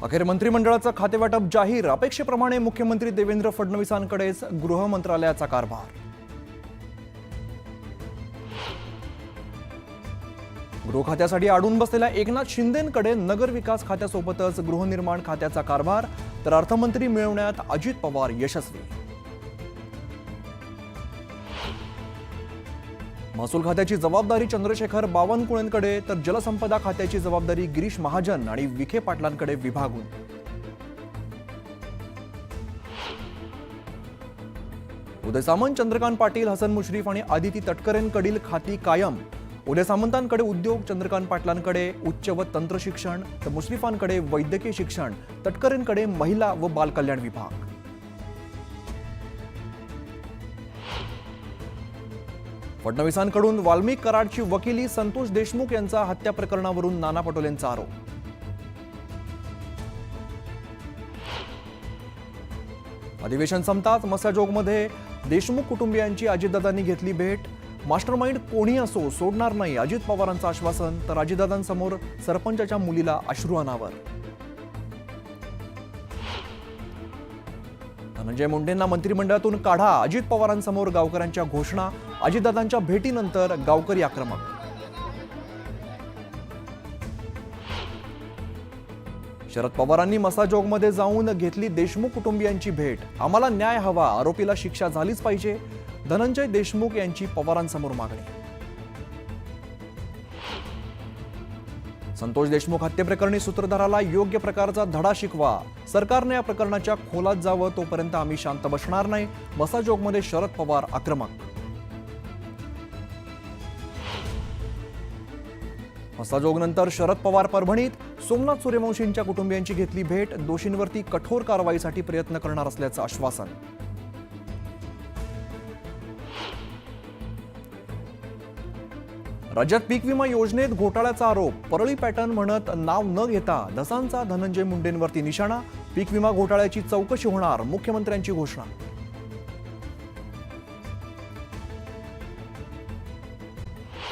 अखेर मंत्रिमंडळाचं खातेवाटप जाहीर। अपेक्षेप्रमाणे मुख्यमंत्री देवेंद्र फडणवीसांकडेच गृह मंत्रालयाचा कारभार। गृह खात्यासाठी अडून बसलेल्या एकनाथ शिंदेंकडे नगर विकास खात्यासोबतच गृहनिर्माण खात्याचा कारभार, तर अर्थमंत्री मिळवण्यात अजित पवार यशस्वी। महसूल खात्याची जबाबदारी चंद्रशेखर बावनकुळेंकडे, तर जलसंपदा खात्याची जबाबदारी गिरीश महाजन आणि विखे पाटलांकडे विभागून। उदय सामंत, चंद्रकांत पाटील, हसन मुश्रीफ आणि आदिती तटकरेंकडील खाती कायम। उदय सामंतांकडे उद्योग, चंद्रकांत पाटलांकडे उच्च व तंत्र शिक्षण, तर मुश्रीफांकडे वैद्यकीय शिक्षण, तटकरेंकडे महिला व बालकल्याण विभाग। फडणवीसांकडून वाल्मिक कराडची वकिली, संतोष देशमुख यांचा हत्या प्रकरणावरून नाना पटोलेंचा आरोप। अधिवेशन संपताच मसाजोगमध्ये देशमुख कुटुंबियांची अजितदादांनी घेतली भेट। मास्टरमाइंड कोणी असो सोडणार नाही, अजित पवारांचं आश्वासन, तर अजितदादांसमोर सरपंचाच्या मुलीला अश्रू अनावर। धनंजय मुंडेंना मंत्रिमंडळातून काढा, अजित पवारांसमोर गावकऱ्यांच्या घोषणा। अजितदादांच्या भेटीनंतर गावकरी आक्रमक। शरद पवारांनी मसाजोगमध्ये जाऊन घेतली देशमुख कुटुंबियांची भेट। आम्हाला न्याय हवा, आरोपीला शिक्षा झालीच पाहिजे, धनंजय देशमुख यांची पवारांसमोर मागणी। संतोष देशमुख हत्येप्रकरणी सूत्रधाराला योग्य प्रकारचा धडा शिकवा। सरकारने या प्रकरणाच्या खोलात जावं, तोपर्यंत आम्ही शांत बसणार नाही, मसाजोगमध्ये शरद पवार आक्रमक। मसाजोगनंतर शरद पवार परभणीत, सोमनाथ सूर्यवंशींच्या कुटुंबियांची घेतली भेट। दोषींवरती कठोर कारवाईसाठी प्रयत्न करणार असल्याचं आश्वासन। राज्यात पीक विमा योजनेत घोटाळ्याचा आरोप। परळी पॅटर्न म्हणत नाव न घेता धसांचा धनंजय मुंडेंवरती निशाणा। पीक विमा घोटाळ्याची चौकशी होणार, मुख्यमंत्र्यांची घोषणा।